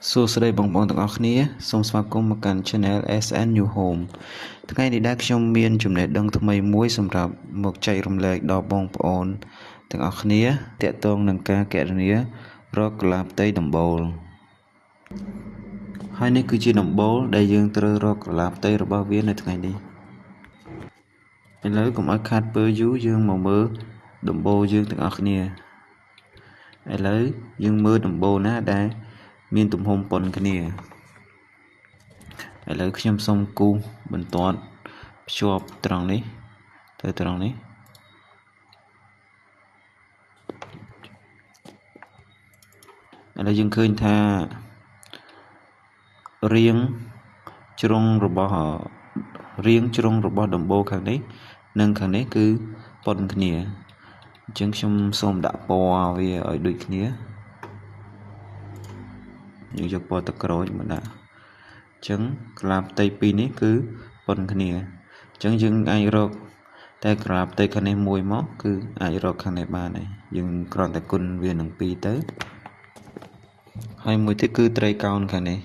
សួស្តីបងប្អូនទាំងអស់គ្នាសូមស្វាគមន៍មកកាន់ Channel SN New Home ថ្ងៃនេះដែរខ្ញុំមានចំណេះដឹងថ្មីមួយសម្រាប់មកចែករំលែកដល់បងប្អូនទាំងអស់គ្នាទាក់ទងនឹងការគណនារកកន្លះផ្ទៃដំបូលហើយនេះគឺជាដំបូលដែលយើងត្រូវរកកន្លះផ្ទៃរបស់វានៅថ្ងៃនេះឥឡូវកុំឲ្យខាតពេលយូរយើងមកមើលដំបូលយើងទាំងអស់គ្នាឥឡូវយើងមើលដំបូលណាដែលមានទំហំប៉ុនគ្នាឥឡូវខ្ញុំសូមគូសបន្ទាត់ភ្ជាប់ត្រង់នេះទៅត្រង់នេះឥឡូវយើងឃើញថារាងជ្រុងរបស់ដំបូលខាងនេះនិងខាងនេះគឺប៉ុនគ្នាអញ្ចឹងខ្ញុំសូមដាក់ពណ៌វាឲ្យដូចគ្នាយើងយកពណ៌ទឹកក្រូចមកដាក់អញ្ចឹងកន្លះផ្ទៃពីរនេះគឺប៉ុនគ្នាអញ្ចឹងយើងអាចរកតែកន្លះផ្ទៃខាងនេះមួយមកគឺអាចរកខាងនេះបានហើយយើងគ្រាន់តែគុណវានឹង2ទៅហើយមួយទៀតគឺត្រីកោណខាងនេះ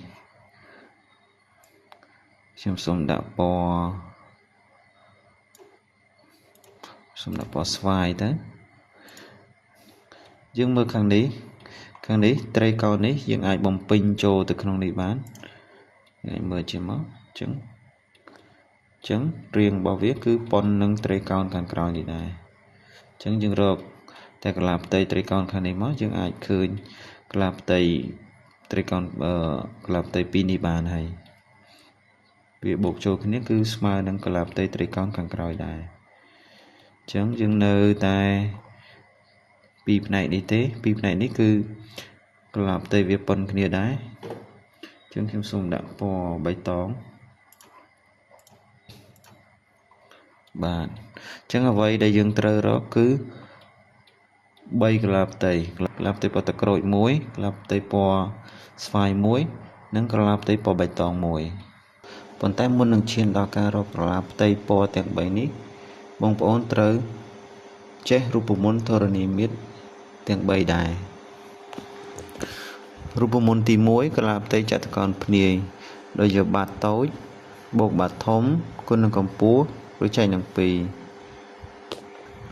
ខ្ញុំសូមដាក់ពណ៌ស្វាយទៅយើងមើលខាងនេះត្រីកោណនេះយើងអាចបំពេញចូលទៅក្នុងនេះបានយើងមើលជាមកអញ្ចឹងរាងរបស់វាគឺប៉ុននឹងត្រីកោណខាងក្រោយនេះដែរអញ្ចឹងយើងរកតែកន្លះផ្ទៃត្រីកោណខាងនេះមកយើងអាចឃើញកន្លះផ្ទៃត្រីកោណកន្លះផ្ទៃពីរនេះបានហើយវាបូកចូលគ្នាគឺស្មើនឹងកន្លះផ្ទៃត្រីកោណខាងក្រោយដែរអញ្ចឹងយើងនៅតែពីរផ្នែកនេះទេពីរផ្នែកនេះគឺកន្លះផ្ទៃវាប៉ុនគ្នាដែរអញ្ចឹងខ្ញុំសូមដាក់ពណ៌បៃតងបាទអញ្ចឹងអ្វីដែលយើងត្រូវរកគឺ3កន្លះផ្ទៃពណ៌ទឹកក្រូច1កន្លះផ្ទៃពណ៌ស្វាយ1និងកន្លះផ្ទៃពណ៌បៃតង1ប៉ុន្តែមុននឹងឈានដល់ការរកកន្លះផ្ទៃពណ៌ទាំង3នេះបងប្អូនត្រូវចេះរូបមន្តធរណីមាត្រទាំង3ដែររូបមន្តទី1កន្លះផ្ទៃចតុកោណភ្នាយដោយយកបាតតូចបូកបាតធំគុណនឹងកម្ពស់ឬចែកនឹង2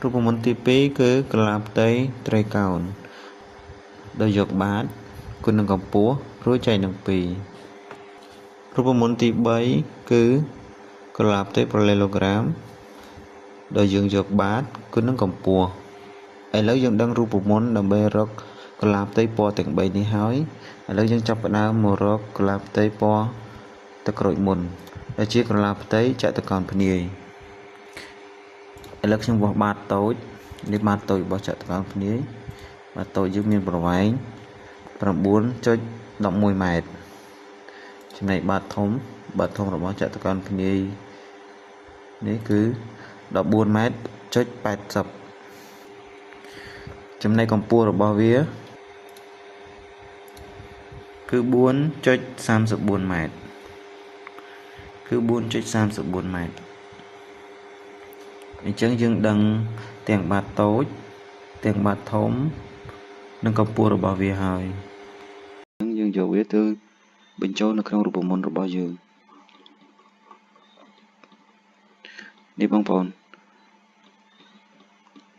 រូបមន្តទី2គឺកន្លះផ្ទៃត្រីកោណដោយយកបាតគុណនឹងកម្ពស់រួចចែកនឹង2រូបមន្តទី3គឺកន្លះផ្ទៃប៉ារ៉ាឡេឡូក្រាមដោយយើងយកបាតគុណនឹងកម្ពស់ឥឡូវយើងដឹងរូបមន្តដើម្បីរកកន្លះផ្ទៃពណ៌ទាំង3នេះហើយឥឡូវយើងចាប់ផ្ដើមមករកកន្លះផ្ទៃពណ៌ទឹកក្រូចមុនដែលជាកន្លះផ្ទៃចតុកោណភ្នាយឥឡូវខ្ញុំវាស់បាតតូចនេះបាតតូចរបស់ចតុកោណភ្នាយបាតតូចយើងមានប្រវែង 9.11 ម៉ែត្រចំណែកបាតធំរបស់ចតុកោណភ្នាយនេះគឺ14.80 ម៉ែត្រចំណែកកម្ពស់របស់វាគឺ 4.34 ម៉ែត្រអញ្ចឹងយើងដឹងទាំងបាតតូចទាំងបាតធំនិងកម្ពស់របស់វាហើយអញ្ចឹងយើងយកវាទៅបញ្ចូលនៅក្នុងរូបមន្តរបស់យើងនេះបងប្អូន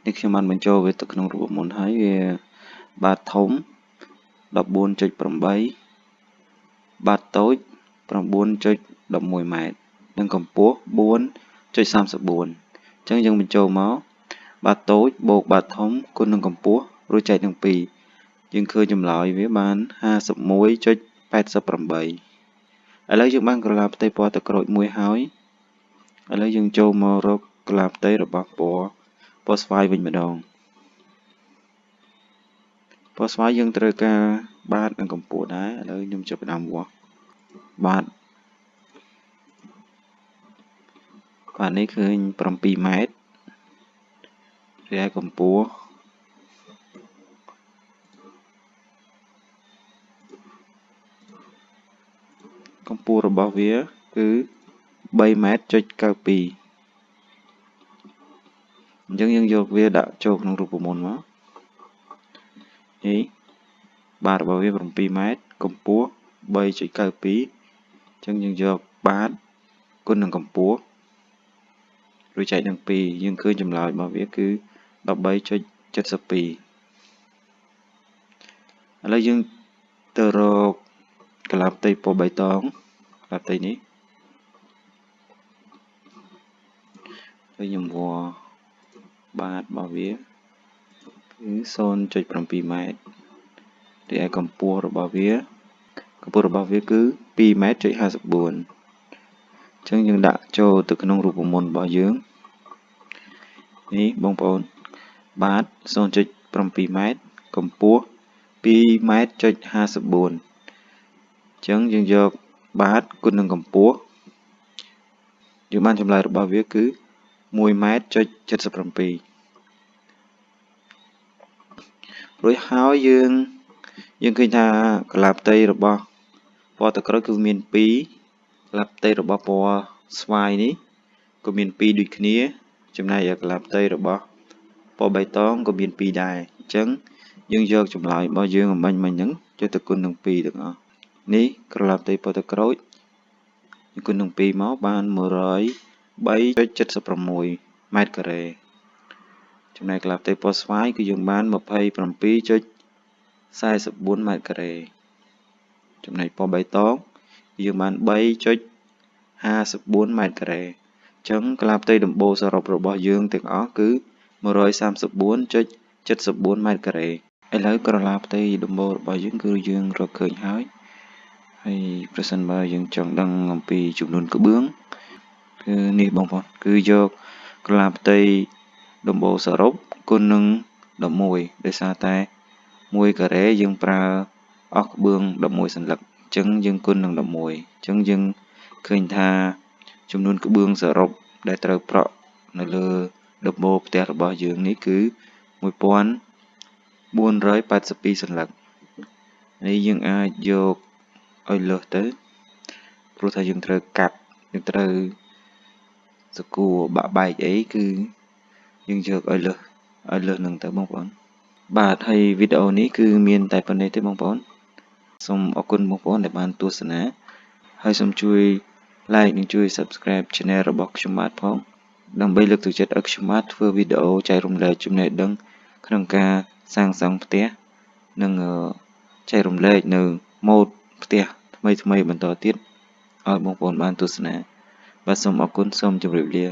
នេះខ្ញុំបានបញ្ចូលវាទៅក្នុងរូបមន្តហើយវាបាតធំ 14.8 បាតតូច 9.11 ម៉ែត្រនិងកម្ពស់ 4.34 អញ្ចឹងយើងបញ្ចូលមកបាតតូចបូកបាតធំគុណនឹងកម្ពស់រួចចែកនឹង2យើងឃើញចម្លើយវាបាន 51.88 ឥឡូវយើងបានកន្លះផ្ទៃពណ៌ទឹកក្រូចមួយហើយឥឡូវយើងចូលមករកកន្លះផ្ទៃរបស់ពណ៌ស្វាយវិញម្ដងពណ៌ស្វាយយើងត្រូវការបាតនិងកម្ពស់ដែរឥឡូវខ្ញុំចាប់ផ្ដើមវាស់បាតនេះឃើញ7 ម៉ែត្ររីឯកម្ពស់របស់វាគឺ3.92 ម៉ែត្រអញ្ចឹងយើងយកវាដាក់ចូលក្នុងរូបមន្តមកនេះបាតរបស់វា7 ម៉ែត្រកម្ពស់ ចឹងយើងយកបាតគុណនឹងកម្ពស់រួចចែកនឹង2យើងឃើញចម្លើយរបស់វាគឺ 13.72 ឥឡូវយើងទៅរកកន្លងផ្ទៃពណ៌បៃតងកន្លងផ្ទៃនេះហើយខ្ញុំវាស់បាតរបស់វាគឺ 0.7 ម៉ែត្ររីឯកម្ពស់របស់វាគឺ2.54 ម៉ែត្រអញ្ចឹងយើងដាក់ចូលទៅក្នុងរូបមន្តរបស់យើងនេះបងប្អូនបាត 0.7 ម៉ែត្រកម្ពស់2.54 ម៉ែត្រអញ្ចឹងយើងយកបាតគុណនឹងកម្ពស់យើងបានចម្លើយរបស់វាគឺ 1.77 ម៉ែត្ររួចហើយយើងឃើញថាកន្លងផ្ទៃរបស់ពណ៌ទឹកក្រូចគឺមាន2កន្លងផ្ទៃរបស់ពណ៌ស្វាយនេះក៏មាន2ដូចគ្នាចំណែកឯកន្លងផ្ទៃរបស់ពណ៌បៃតងក៏មាន2ដែរអញ្ចឹងយើងយកចម្លើយរបស់យើងអំបញ្ញមិញហ្នឹងយកទៅគុណនឹង2ទាំងអស់នេះកន្លងផ្ទៃពណ៌ទឹកក្រូចយើងគុណនឹង2មកបាន 103.76 ម៉ែត្រការ៉េចំណែកកន្លងផ្ទៃពណ៌ស្វាយគឺយើងបាន 27.44 ម៉ែត្រការ៉េចំណែកពណ៌បៃតងយើងបាន 3.54 ម៉ែត្រការ៉េអញ្ចឹងកន្លងផ្ទៃដំបូលសរុបរបស់យើងទាំងអស់គឺ 134.74 ម៉ែត្រការ៉េឥឡូវកន្លងផ្ទៃដំបូលរបស់យើងគឺយើងរកឃើញហើយប្រសិនបើយើងចង់ដឹងអំពីចំនួនក្បឿងគឺនេះបងប្អូនគឺយកកន្លងផ្ទៃដំបូលសរុបគុណនឹង11ដោយសារតែ1ការ៉េយើងប្រើអស់ក្បឿង11សន្លឹកអញ្ចឹងយើងគុណនឹង11អញ្ចឹងយើងឃើញថាចំនួនក្បឿងសរុបដែលត្រូវប្រក់នៅលើដំបូលផ្ទះរបស់យើងនេះគឺ 1482 សន្លឹកនេះយើងអាចយកឲ្យលើសទៅព្រោះថាយើងត្រូវកាត់យើងត្រូវសកួរបាក់បែកអីគឺយើងយកឲ្យលើសនឹងទៅបងប្អូនបាទហើយវីដេអូនេះគឺមានតែប៉ុណ្្នេះទេបងប្អូនសូមអរគុណបងប្អូនដែលបានទស្សនាហើយសូមជួយ like និងជួយ subscribe channel របស់ខ្ញុំបាទផងដើម្បីលើកទឹកចិត្តឲ្យខ្ញុំបាទធ្វើវីដេអូចែករំលែកចំណេះដឹងក្នុងការសាងសង់ផ្ទះនិងចែករំលែកនៅម៉ូដផ្ទះថ្មីបន្តទៀតឲ្យបងប្អូនបានទស្សនាបាទសូមអរគុណសូមជម្រាបលា